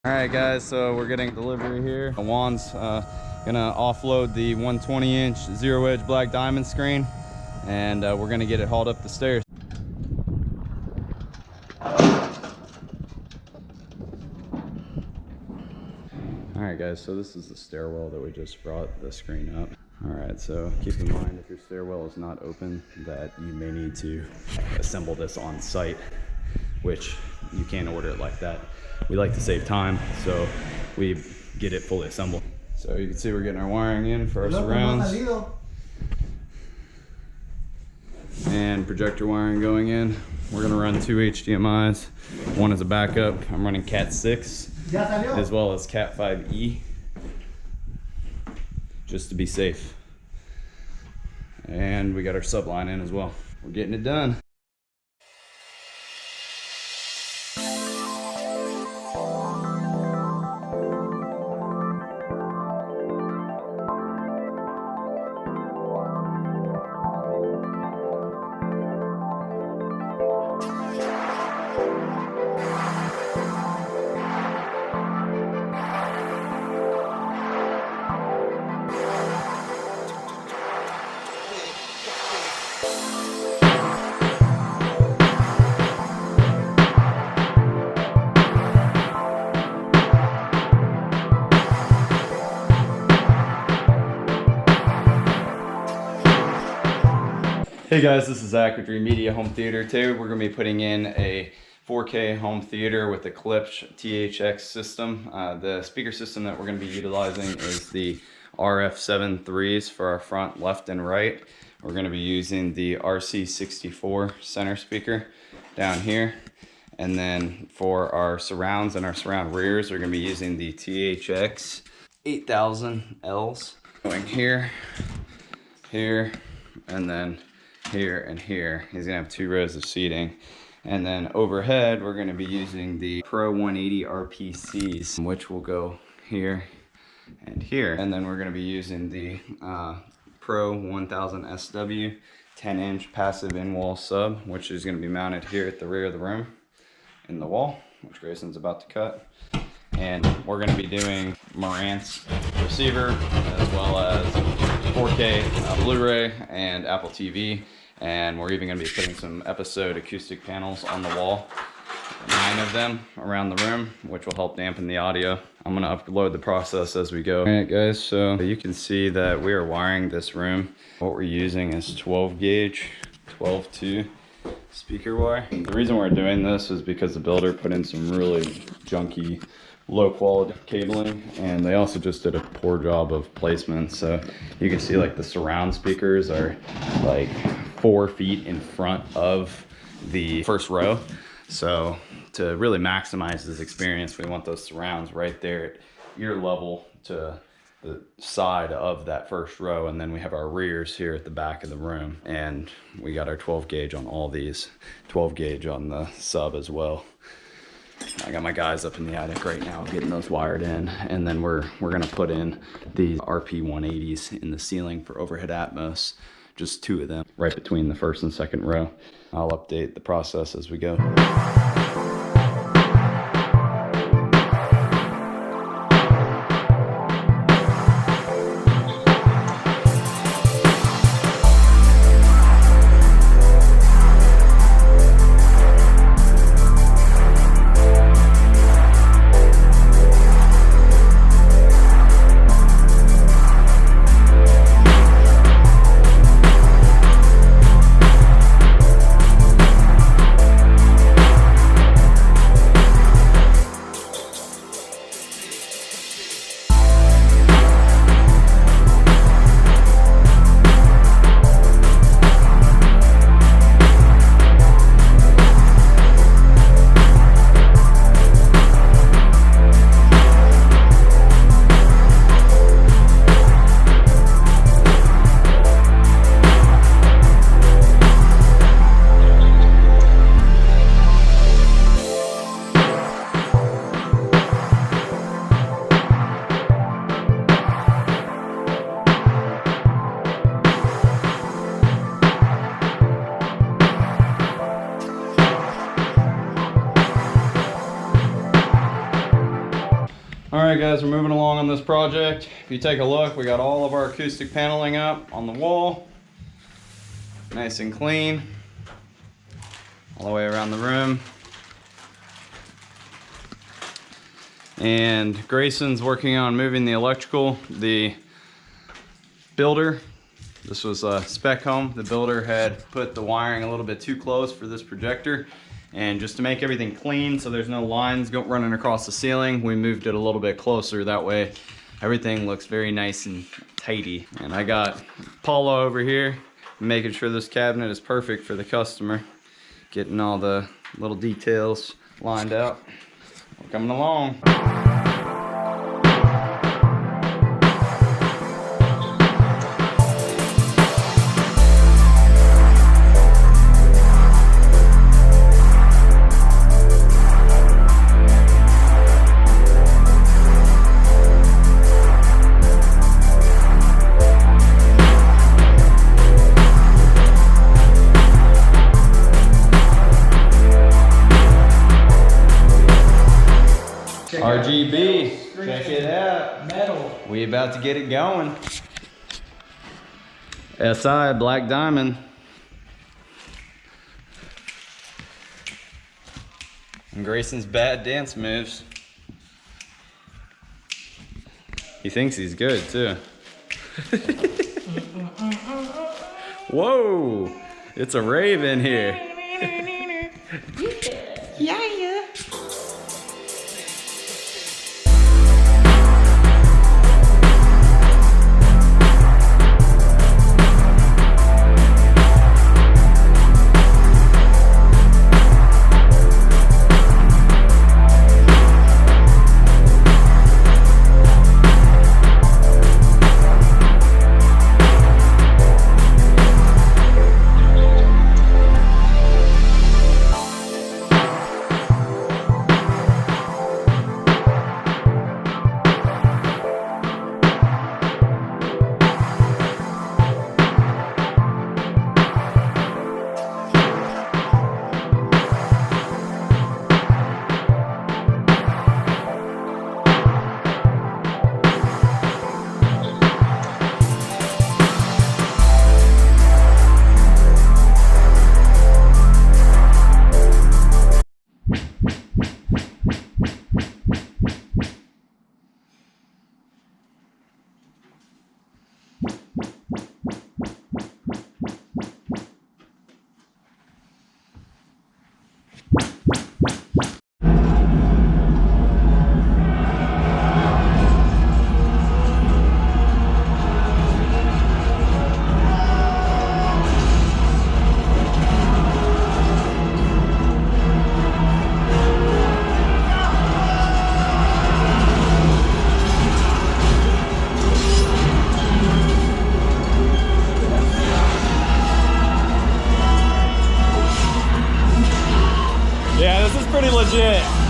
All right, guys, so we're getting delivery here. Juan's gonna offload the 120-inch zero-edge black diamond screen, and we're gonna get it hauled up the stairs. All right, guys, so this is the stairwell that we just brought the screen up. All right, so keep in mind, if your stairwell is not open, that you may need to assemble this on site, which you can't order it like that. We like to save time, so we get it fully assembled. So you can see we're getting our wiring in for our surrounds. And projector wiring going in. We're gonna run 2 HDMIs. One is a backup. I'm running Cat 6 as well as Cat 5e, just to be safe. And we got our subline in as well. We're getting it done. Hey guys, this is Zach with Dreamedia Home Theater. Today we're going to be putting in a 4K home theater with the Klipsch THX system. The speaker system that we're going to be utilizing is the RF7.3s for our front, left, and right. We're going to be using the RC64 center speaker down here. And then for our surrounds and our surround rears, we're going to be using the THX 8000Ls. Going here, here, and then here and here. He's gonna have 2 rows of seating. And then overhead, we're gonna be using the Pro 180 RPCs, which will go here and here. And then we're gonna be using the Pro 1000 SW 10-inch passive in-wall sub, which is gonna be mounted here at the rear of the room in the wall, which Grayson's about to cut. And we're gonna be doing Marantz receiver, as well as 4K Blu-ray and Apple TV. And we're even going to be putting some episode acoustic panels on the wall, 9 of them around the room, which will help dampen the audio. I'm going to upload the process as we go. All right, guys, so you can see that we are wiring this room. What we're using is 12 gauge, 12-2 speaker wire. The reason we're doing this is because the builder put in some really junky, low quality cabling, and they also just did a poor job of placement. So you can see like the surround speakers are like 4 feet in front of the first row. So to really maximize this experience, we want those surrounds right there at ear level to the side of that first row. And then we have our rears here at the back of the room, and we got our 12 gauge on all these, 12 gauge on the sub as well. I got my guys up in the attic right now getting those wired in, and then we're gonna put in these RP 180s in the ceiling for overhead Atmos, just 2 of them right between the first and second row. I'll update the process as we go. right guys, we're moving along on this project. If you take a look, we got all of our acoustic paneling up on the wall. Nice and clean. All the way around the room. And Grayson's working on moving the electrical. The builder, this was a spec home. The builder had put the wiring a little bit too close for this projector. And just to make everything clean so there's no lines running across the ceiling, we moved it a little bit closer. That way everything looks very nice and tidy. And I got Paula over here making sure this cabinet is perfect for the customer. Getting all the little details lined out. We're coming along. RGB, check it out. Metal. We about to get it going. SI, Black Diamond. And Grayson's bad dance moves. He thinks he's good too. Whoa, it's a rave in here. Yeah. Yeah, this is pretty legit.